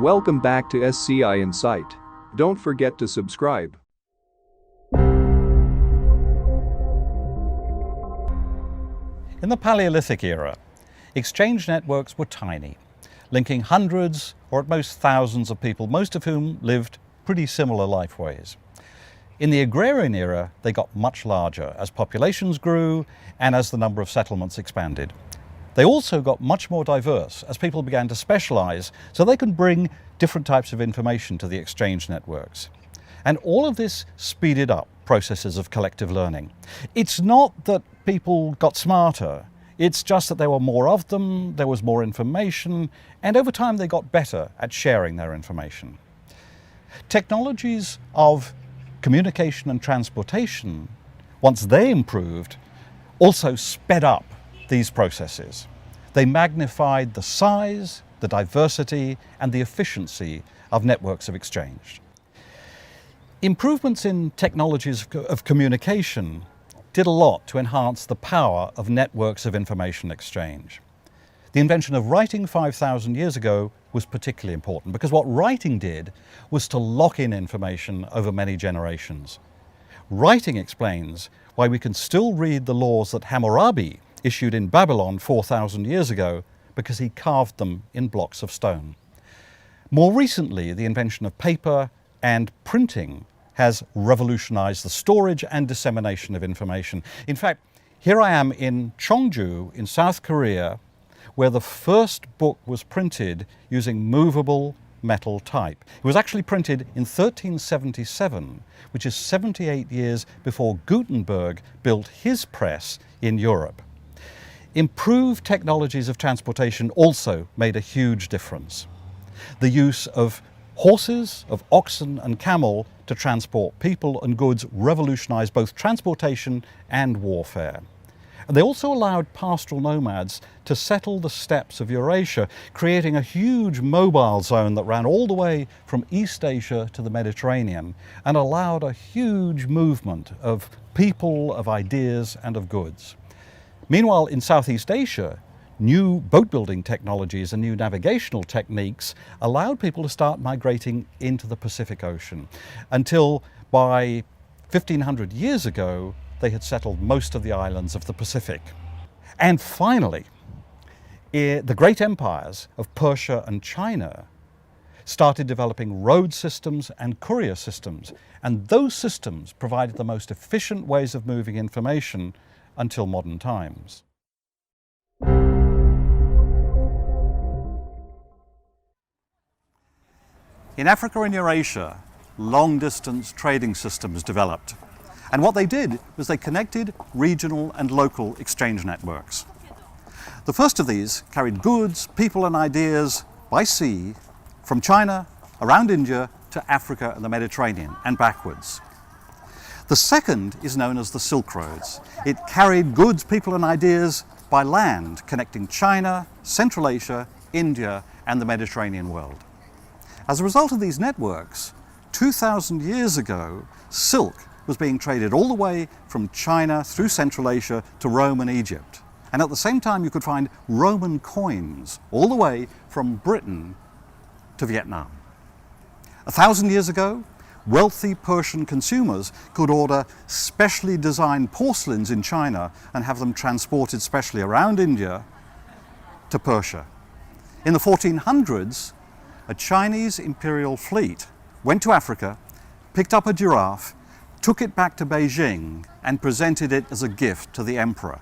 Welcome back to SciInsights. Don't forget to subscribe. In the Paleolithic era, exchange networks were tiny, linking hundreds or at most thousands of people, most of whom lived pretty similar lifeways. In the agrarian era, they got much larger as populations grew and as the number of settlements expanded. They also got much more diverse as people began to specialize so they could bring different types of information to the exchange networks. And all of this speeded up processes of collective learning. It's not that people got smarter, it's just that there were more of them, there was more information, and over time they got better at sharing their information. Technologies of communication and transportation, once they improved, also sped up these processes. They magnified the size, the diversity, and the efficiency of networks of exchange. Improvements in technologies of communication did a lot to enhance the power of networks of information exchange. The invention of writing 5,000 years ago was particularly important because what writing did was to lock in information over many generations. Writing explains why we can still read the laws that Hammurabi issued in Babylon 4,000 years ago because he carved them in blocks of stone. More recently, the invention of paper and printing has revolutionized the storage and dissemination of information. In fact, here I am in Cheongju in South Korea, where the first book was printed using movable metal type. It was actually printed in 1377, which is 78 years before Gutenberg built his press in Europe. Improved technologies of transportation also made a huge difference. The use of horses, of oxen and camel to transport people and goods revolutionized both transportation and warfare. And they also allowed pastoral nomads to settle the steppes of Eurasia, creating a huge mobile zone that ran all the way from East Asia to the Mediterranean and allowed a huge movement of people, of ideas and of goods. Meanwhile, in Southeast Asia, new boat-building technologies and new navigational techniques allowed people to start migrating into the Pacific Ocean, until by 1,500 years ago, they had settled most of the islands of the Pacific. And finally, the great empires of Persia and China started developing road systems and courier systems, and those systems provided the most efficient ways of moving information until modern times. In Africa and Eurasia, long-distance trading systems developed. And what they did was they connected regional and local exchange networks. The first of these carried goods, people and ideas by sea from China, around India, to Africa and the Mediterranean, and backwards. The second is known as the Silk Roads. It carried goods, people and ideas by land, connecting China, Central Asia, India, and the Mediterranean world. As a result of these networks, 2,000 years ago, silk was being traded all the way from China through Central Asia to Rome and Egypt. And at the same time, you could find Roman coins all the way from Britain to Vietnam. 1,000 years ago, wealthy Persian consumers could order specially designed porcelains in China and have them transported specially around India to Persia. In the 1400s, a Chinese imperial fleet went to Africa, picked up a giraffe, took it back to Beijing and presented it as a gift to the emperor.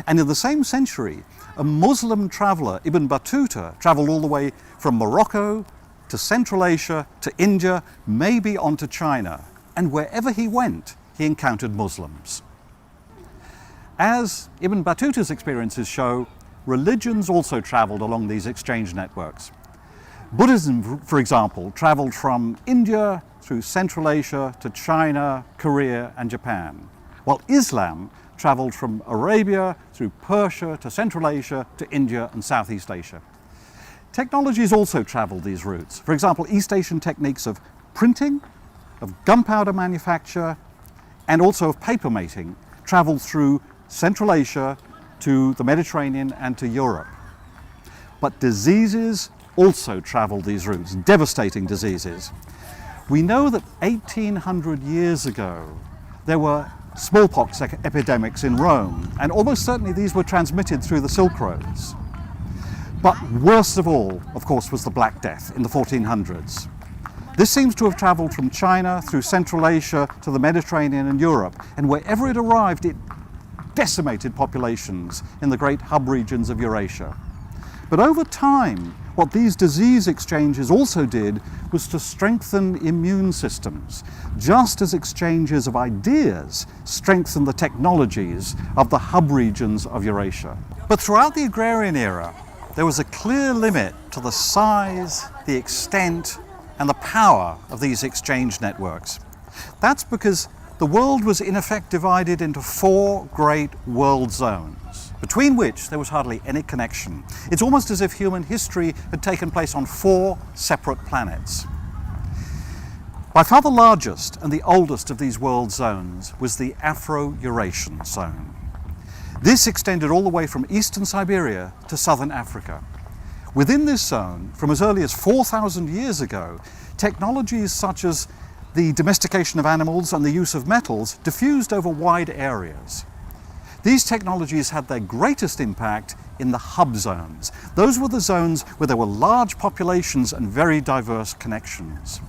And in the same century, a Muslim traveller, Ibn Battuta, travelled all the way from Morocco to Central Asia to India, maybe onto China. And wherever he went, he encountered Muslims. As Ibn Battuta's experiences show, religions also travelled along these exchange networks. Buddhism, for example, travelled from India through Central Asia to China, Korea and Japan, while Islam travelled from Arabia through Persia to Central Asia to India and Southeast Asia. Technologies also travelled these routes. For example, East Asian techniques of printing, of gunpowder manufacture and also of paper making travelled through Central Asia to the Mediterranean and to Europe. But diseases, also traveled these routes, devastating diseases. We know that 1800 years ago there were smallpox epidemics in Rome, and almost certainly these were transmitted through the Silk Roads. But worst of all, of course, was the Black Death in the 1400s. This seems to have travelled from China through Central Asia to the Mediterranean and Europe, and wherever it arrived, it decimated populations in the great hub regions of Eurasia. But over time, what these disease exchanges also did was to strengthen immune systems, just as exchanges of ideas strengthened the technologies of the hub regions of Eurasia. But throughout the agrarian era, there was a clear limit to the size, the extent, and the power of these exchange networks. That's because the world was in effect divided into 4 great world zones, between which there was hardly any connection. It's almost as if human history had taken place on 4 separate planets. By far the largest and the oldest of these world zones was the Afro-Eurasian zone. This extended all the way from eastern Siberia to southern Africa. Within this zone, from as early as 4,000 years ago, technologies such as the domestication of animals and the use of metals diffused over wide areas. These technologies had their greatest impact in the hub zones. Those were the zones where there were large populations and very diverse connections.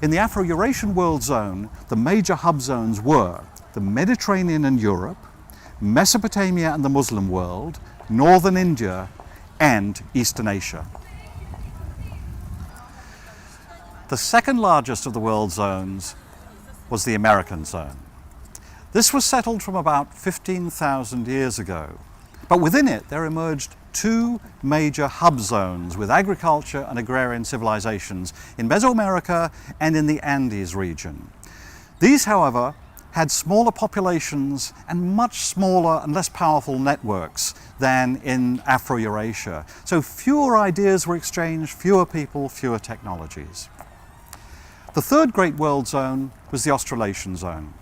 In the Afro-Eurasian world zone, the major hub zones were the Mediterranean and Europe, Mesopotamia and the Muslim world, northern India, and Eastern Asia. The second largest of the world zones was the American zone. This was settled from about 15,000 years ago, but within it there emerged 2 major hub zones with agriculture and agrarian civilizations in Mesoamerica and in the Andes region. These, however, had smaller populations and much smaller and less powerful networks than in Afro-Eurasia. So fewer ideas were exchanged, fewer people, fewer technologies. The third great world zone was the Australasian zone.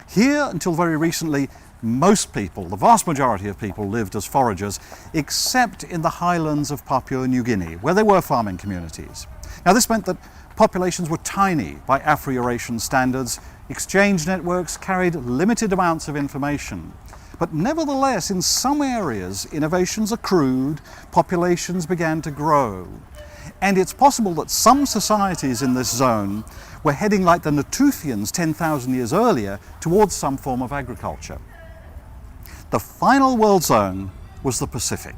Here, until very recently, most people, the vast majority of people, lived as foragers, except in the highlands of Papua New Guinea, where there were farming communities. Now this meant that populations were tiny by Afro-Eurasian standards. Exchange networks carried limited amounts of information. But nevertheless, in some areas, innovations accrued, populations began to grow. And it's possible that some societies in this zone were heading, like the Natufians 10,000 years earlier, towards some form of agriculture. The final world zone was the Pacific.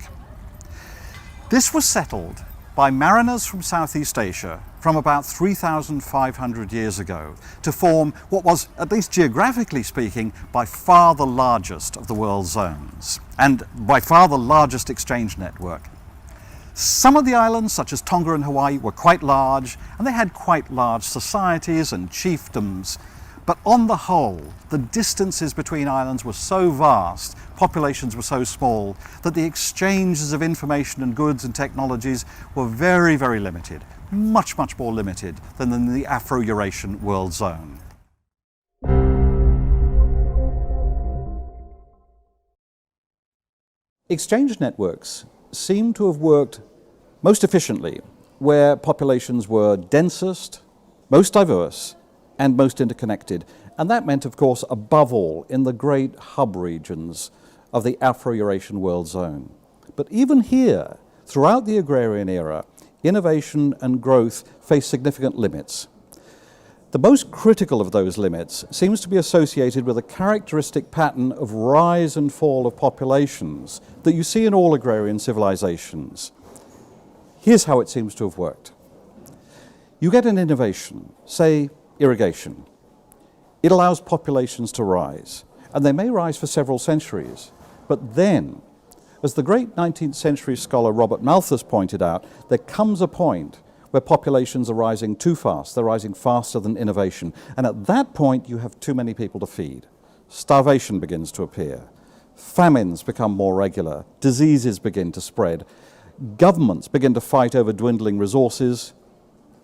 This was settled by mariners from Southeast Asia from about 3,500 years ago to form what was, at least geographically speaking, by far the largest of the world zones, and by far the largest exchange network. Some of the islands, such as Tonga and Hawaii, were quite large, and they had quite large societies and chiefdoms. But on the whole, the distances between islands were so vast, populations were so small, that the exchanges of information and goods and technologies were very, very limited, much, much more limited than in the Afro-Eurasian world zone. Exchange networks seem to have worked most efficiently where populations were densest, most diverse, and most interconnected. And that meant, of course, above all, in the great hub regions of the Afro-Eurasian world zone. But even here, throughout the agrarian era, innovation and growth faced significant limits. The most critical of those limits seems to be associated with a characteristic pattern of rise and fall of populations that you see in all agrarian civilizations. Here's how it seems to have worked. You get an innovation, say irrigation. It allows populations to rise, and they may rise for several centuries. But then, as the great 19th century scholar Robert Malthus pointed out, there comes a point where populations are rising too fast. They're rising faster than innovation. And at that point, you have too many people to feed. Starvation begins to appear. Famines become more regular. Diseases begin to spread. Governments begin to fight over dwindling resources.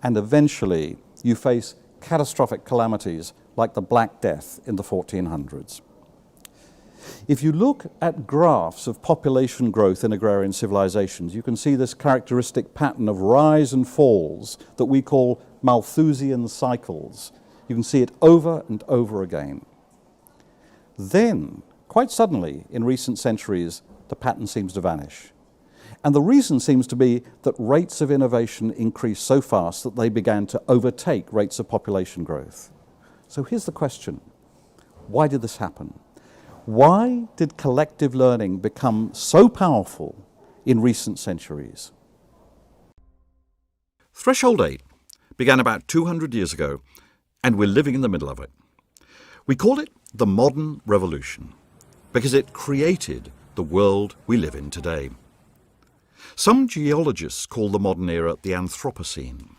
And eventually, you face catastrophic calamities like the Black Death in the 1400s. If you look at graphs of population growth in agrarian civilizations, you can see this characteristic pattern of rise and falls that we call Malthusian cycles. You can see it over and over again. Then, quite suddenly, in recent centuries, the pattern seems to vanish. And the reason seems to be that rates of innovation increased so fast that they began to overtake rates of population growth. So here's the question. Why did this happen? Why did collective learning become so powerful in recent centuries? Threshold 8 began about 200 years ago, and we're living in the middle of it. We call it the modern revolution because it created the world we live in today. Some geologists call the modern era the Anthropocene.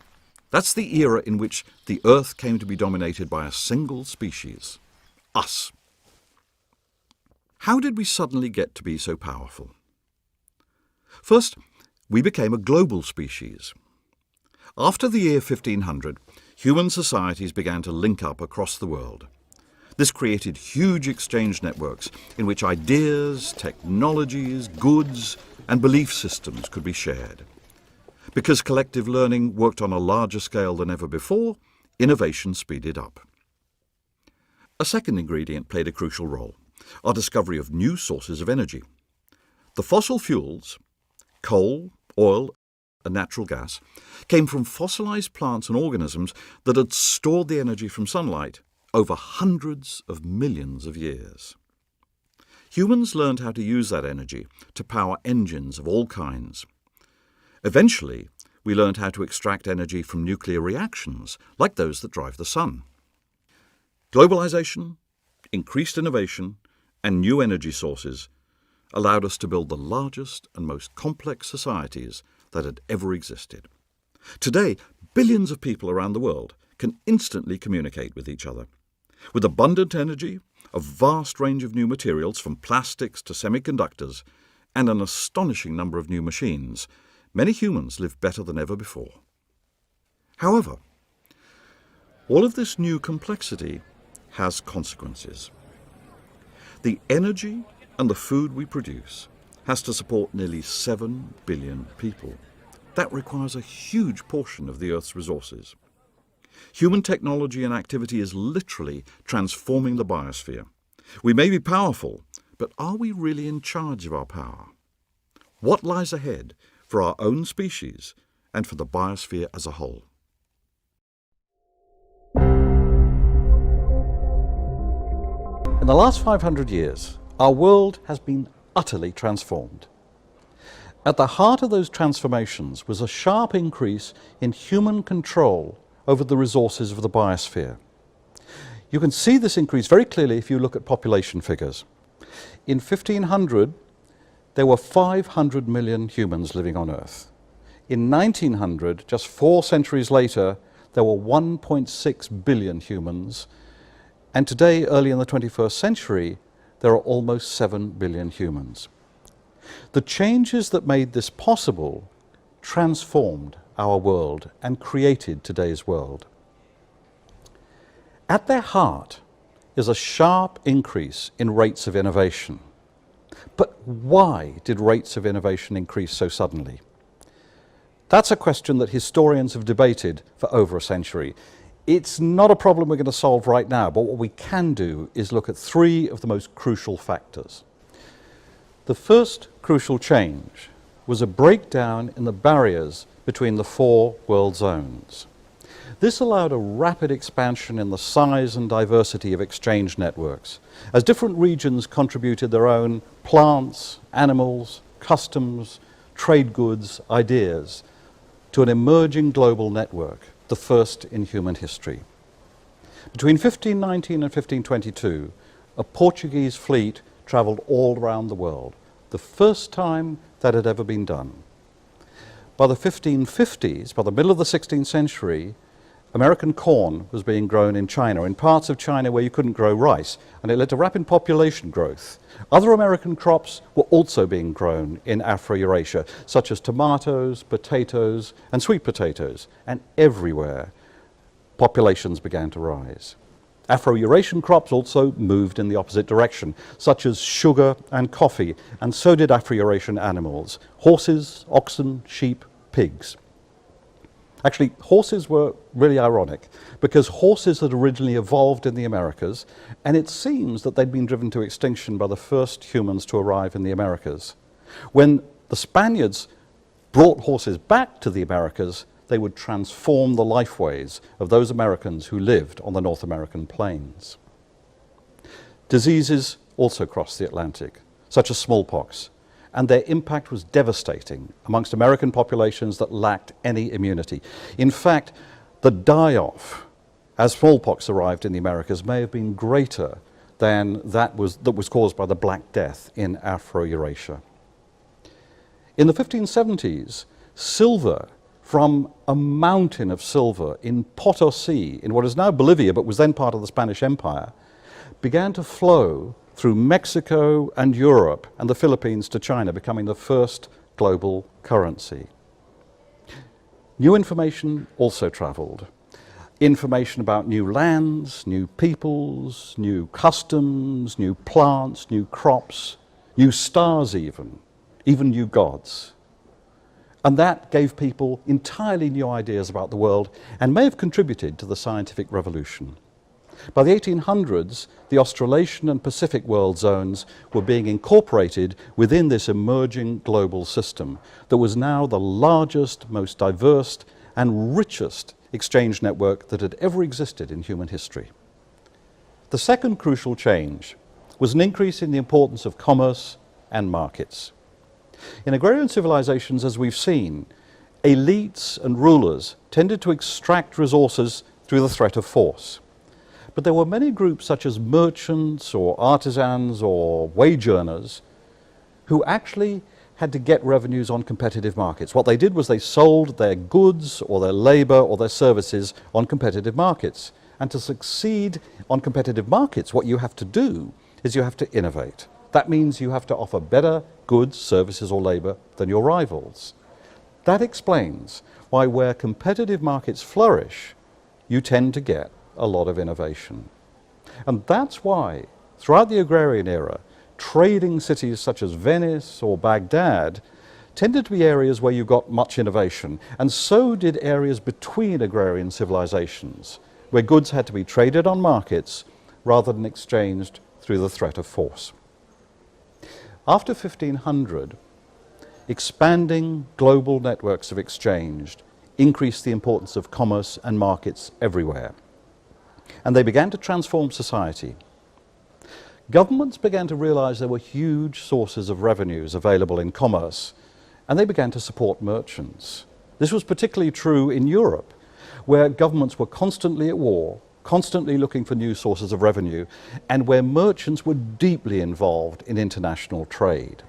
That's the era in which the Earth came to be dominated by a single species, us. How did we suddenly get to be so powerful? First, we became a global species. After the year 1500, human societies began to link up across the world. This created huge exchange networks in which ideas, technologies, goods, and belief systems could be shared. Because collective learning worked on a larger scale than ever before, innovation speeded up. A second ingredient played a crucial role, our discovery of new sources of energy. The fossil fuels, coal, oil, and natural gas, came from fossilized plants and organisms that had stored the energy from sunlight over hundreds of millions of years. Humans learned how to use that energy to power engines of all kinds. Eventually, we learned how to extract energy from nuclear reactions, like those that drive the sun. Globalization, increased innovation, and new energy sources allowed us to build the largest and most complex societies that had ever existed. Today, billions of people around the world can instantly communicate with each other. With abundant energy, a vast range of new materials from plastics to semiconductors, and an astonishing number of new machines, many humans live better than ever before. However, all of this new complexity has consequences. The energy and the food we produce has to support nearly 7 billion people. That requires a huge portion of the Earth's resources. Human technology and activity is literally transforming the biosphere. We may be powerful, but are we really in charge of our power? What lies ahead for our own species and for the biosphere as a whole? In the last 500 years, our world has been utterly transformed. At the heart of those transformations was a sharp increase in human control over the resources of the biosphere. You can see this increase very clearly if you look at population figures. In 1500, there were 500 million humans living on Earth. In 1900, just 4 centuries later, there were 1.6 billion humans. And today, early in the 21st century, there are almost 7 billion humans. The changes that made this possible transformed our world and created today's world. At their heart is a sharp increase in rates of innovation. But why did rates of innovation increase so suddenly? That's a question that historians have debated for over a century. It's not a problem we're going to solve right now, but what we can do is look at 3 of the most crucial factors. The first crucial change was a breakdown in the barriers between the 4 world zones. This allowed a rapid expansion in the size and diversity of exchange networks, as different regions contributed their own plants, animals, customs, trade goods, ideas, to an emerging global network, the first in human history. Between 1519 and 1522, a Portuguese fleet traveled all around the world, the first time that had ever been done. By the 1550s, by the middle of the 16th century, American corn was being grown in China, in parts of China where you couldn't grow rice, and it led to rapid population growth. Other American crops were also being grown in Afro-Eurasia, such as tomatoes, potatoes, and sweet potatoes, and everywhere populations began to rise. Afro-Eurasian crops also moved in the opposite direction, such as sugar and coffee, and so did Afro-Eurasian animals: horses, oxen, sheep, pigs. Actually, horses were really ironic, because horses had originally evolved in the Americas, and it seems that they'd been driven to extinction by the first humans to arrive in the Americas. When the Spaniards brought horses back to the Americas, they would transform the lifeways of those Americans who lived on the North American plains. Diseases also crossed the Atlantic, such as smallpox, and their impact was devastating amongst American populations that lacked any immunity. In fact, the die-off as smallpox arrived in the Americas may have been greater than that was caused by the Black Death in Afro-Eurasia. In the 1570s, silver from a mountain of silver in Potosi, in what is now Bolivia but was then part of the Spanish Empire, began to flow through Mexico and Europe and the Philippines to China, becoming the first global currency. New information also traveled. Information about new lands, new peoples, new customs, new plants, new crops, new stars even new gods. And that gave people entirely new ideas about the world and may have contributed to the scientific revolution. By the 1800s, the Australasian and Pacific world zones were being incorporated within this emerging global system that was now the largest, most diverse, and richest exchange network that had ever existed in human history. The second crucial change was an increase in the importance of commerce and markets. In agrarian civilizations, as we've seen, elites and rulers tended to extract resources through the threat of force. But there were many groups such as merchants or artisans or wage earners who actually had to get revenues on competitive markets. What they did was they sold their goods or their labor or their services on competitive markets. And to succeed on competitive markets, what you have to do is you have to innovate. That means you have to offer better goods, services, or labor than your rivals. That explains why where competitive markets flourish, you tend to get a lot of innovation. And that's why, throughout the agrarian era, trading cities such as Venice or Baghdad tended to be areas where you got much innovation, and so did areas between agrarian civilizations, where goods had to be traded on markets rather than exchanged through the threat of force. After 1500, expanding global networks of exchange increased the importance of commerce and markets everywhere, and they began to transform society. Governments began to realize there were huge sources of revenues available in commerce, and they began to support merchants. This was particularly true in Europe, where governments were constantly at war, constantly looking for new sources of revenue, and where merchants were deeply involved in international trade.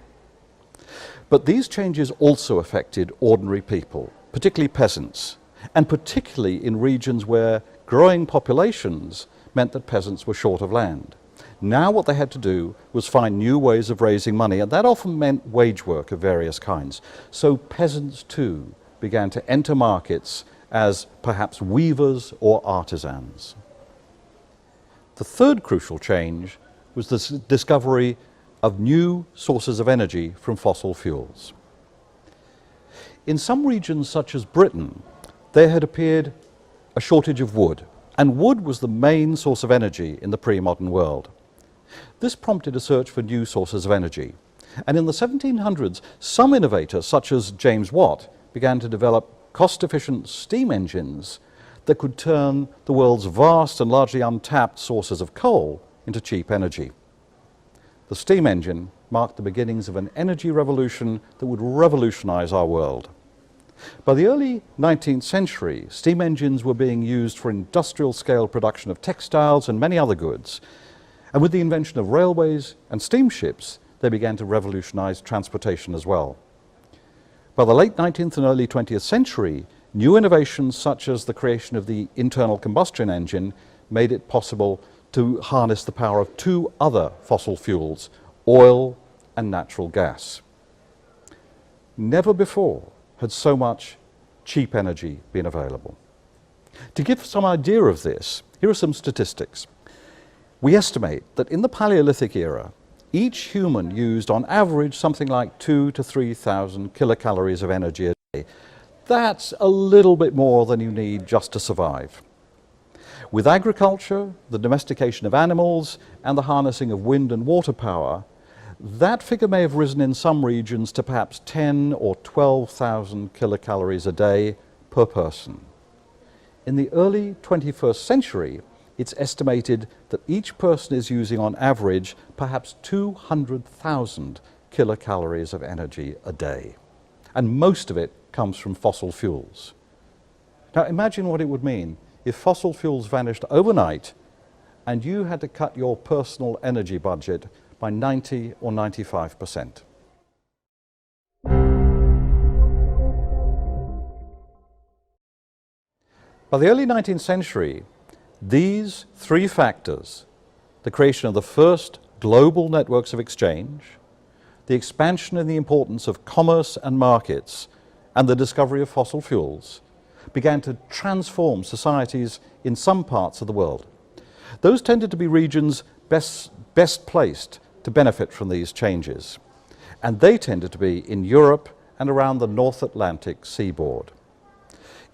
But these changes also affected ordinary people, particularly peasants, and particularly in regions where growing populations meant that peasants were short of land. Now what they had to do was find new ways of raising money, and that often meant wage work of various kinds. So peasants too began to enter markets as perhaps weavers or artisans. The third crucial change was the discovery of new sources of energy from fossil fuels. In some regions such as Britain, there had appeared a shortage of wood, and wood was the main source of energy in the pre-modern world. This prompted a search for new sources of energy, and in the 1700s, some innovators such as James Watt began to develop cost-efficient steam engines that could turn the world's vast and largely untapped sources of coal into cheap energy. The steam engine marked the beginnings of an energy revolution that would revolutionize our world. By the early 19th century, steam engines were being used for industrial-scale production of textiles and many other goods. And with the invention of railways and steamships, they began to revolutionize transportation as well. By the late 19th and early 20th century, new innovations such as the creation of the internal combustion engine made it possible to harness the power of two other fossil fuels, oil and natural gas. Never before had so much cheap energy been available. To give some idea of this, here are some statistics. We estimate that in the Paleolithic era, each human used on average something like 2,000 to 3,000 kilocalories of energy a day. That's a little bit more than you need just to survive. With agriculture, the domestication of animals, and the harnessing of wind and water power, that figure may have risen in some regions to perhaps 10 or 12,000 kilocalories a day per person. In the early 21st century, it's estimated that each person is using on average perhaps 200,000 kilocalories of energy a day. And most of it comes from fossil fuels. Now imagine what it would mean if fossil fuels vanished overnight and you had to cut your personal energy budget by 90 or 95%. By the early 19th century, these three factors, the creation of the first global networks of exchange, the expansion in the importance of commerce and markets, and the discovery of fossil fuels, began to transform societies in some parts of the world. Those tended to be regions best placed to benefit from these changes, and they tended to be in Europe and around the North Atlantic seaboard.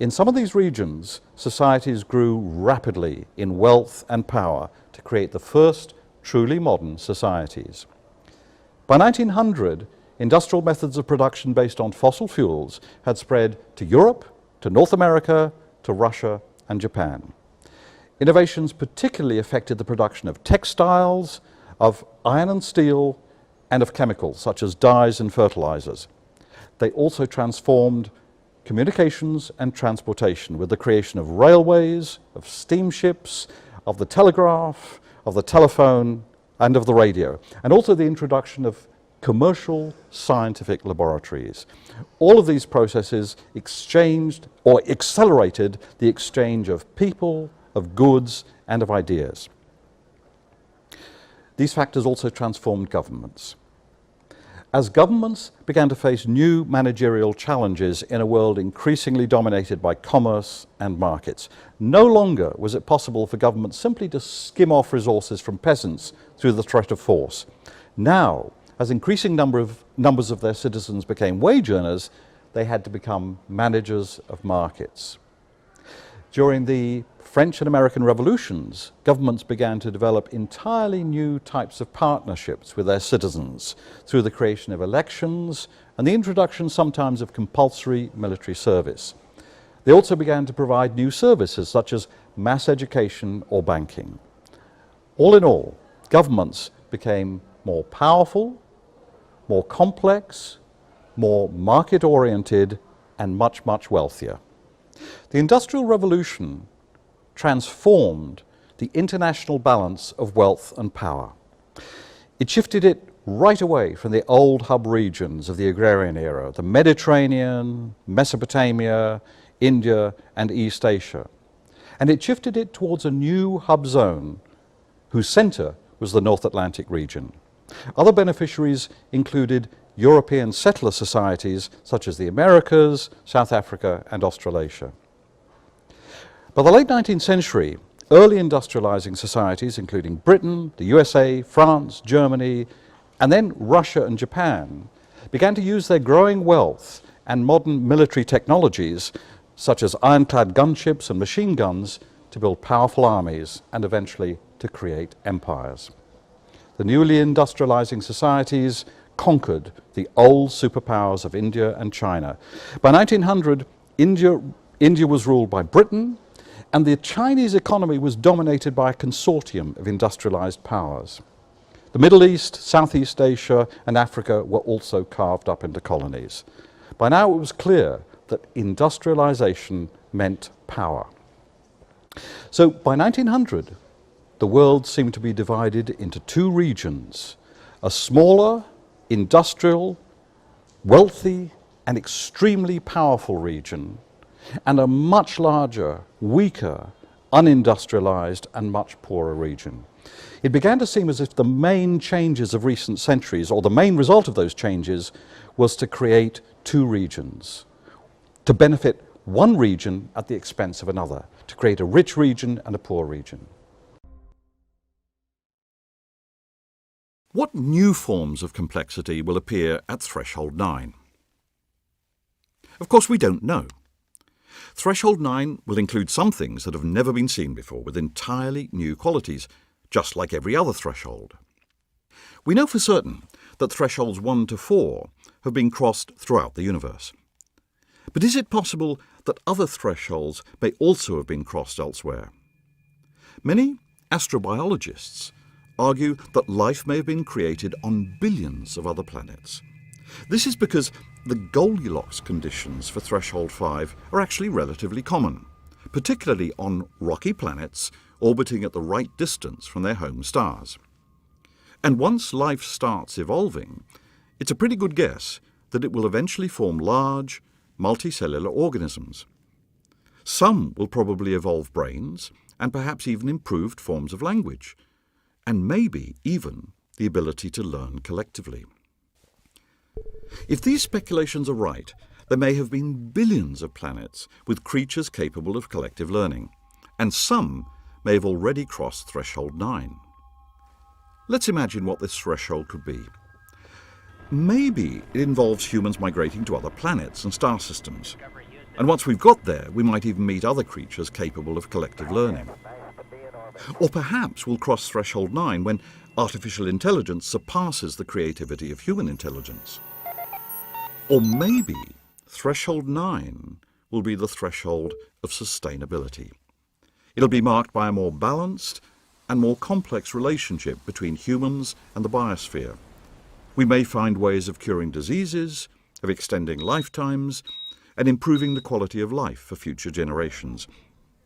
In some of these regions, societies grew rapidly in wealth and power to create the first truly modern societies. By 1900, industrial methods of production based on fossil fuels had spread to Europe, to North America, to Russia and Japan. Innovations particularly affected the production of textiles, of iron and steel, and of chemicals such as dyes and fertilizers. They also transformed communications and transportation with the creation of railways, of steamships, of the telegraph, of the telephone, and of the radio, and also the introduction of commercial scientific laboratories. All of these processes exchanged or accelerated the exchange of people, of goods, and of ideas. These factors also transformed governments. As governments began to face new managerial challenges in a world increasingly dominated by commerce and markets, no longer was it possible for governments simply to skim off resources from peasants through the threat of force. Now, as increasing numbers of their citizens became wage earners, they had to become managers of markets. During the French and American revolutions, governments began to develop entirely new types of partnerships with their citizens through the creation of elections and the introduction sometimes of compulsory military service. They also began to provide new services such as mass education or banking. All in all, governments became more powerful, more complex, more market-oriented, and much, much wealthier. The Industrial Revolution transformed the international balance of wealth and power. It shifted it right away from the old hub regions of the agrarian era, the Mediterranean, Mesopotamia, India, and East Asia. And it shifted it towards a new hub zone whose center was the North Atlantic region. Other beneficiaries included European settler societies such as the Americas, South Africa, and Australasia. By the late 19th century, early industrializing societies, including Britain, the USA, France, Germany, and then Russia and Japan, began to use their growing wealth and modern military technologies, such as ironclad gunships and machine guns, to build powerful armies and eventually to create empires. The newly industrializing societies conquered the old superpowers of India and China. By 1900, India was ruled by Britain, and the Chinese economy was dominated by a consortium of industrialized powers. The Middle East, Southeast Asia, and Africa were also carved up into colonies. By now it was clear that industrialization meant power. So by 1900, the world seemed to be divided into two regions: a smaller, industrial, wealthy, and extremely powerful region, and a much larger, weaker, unindustrialized, and much poorer region. It began to seem as if the main changes of recent centuries, or the main result of those changes, was to create two regions, to benefit one region at the expense of another, to create a rich region and a poor region. What new forms of complexity will appear at threshold 9? Of course, we don't know. Threshold 9 will include some things that have never been seen before, with entirely new qualities, just like every other threshold. We know for certain that thresholds 1 to 4 have been crossed throughout the universe. But is it possible that other thresholds may also have been crossed elsewhere? Many astrobiologists argue that life may have been created on billions of other planets. This is because the Goldilocks conditions for threshold 5 are actually relatively common, particularly on rocky planets orbiting at the right distance from their home stars. And once life starts evolving, it's a pretty good guess that it will eventually form large, multicellular organisms. Some will probably evolve brains and perhaps even improved forms of language, and maybe even the ability to learn collectively. If these speculations are right, there may have been billions of planets with creatures capable of collective learning, and some may have already crossed threshold 9. Let's imagine what this threshold could be. Maybe it involves humans migrating to other planets and star systems, and once we've got there, we might even meet other creatures capable of collective learning. Or perhaps we'll cross threshold 9 when artificial intelligence surpasses the creativity of human intelligence. Or maybe threshold 9 will be the threshold of sustainability. It'll be marked by a more balanced and more complex relationship between humans and the biosphere. We may find ways of curing diseases, of extending lifetimes, and improving the quality of life for future generations.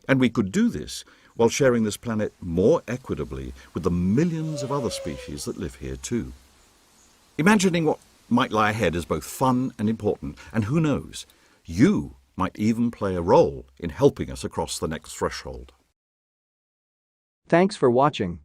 And we could do this while sharing this planet more equitably with the millions of other species that live here too. Imagining what might lie ahead is both fun and important, and who knows, you might even play a role in helping us across the next threshold. Thanks for watching.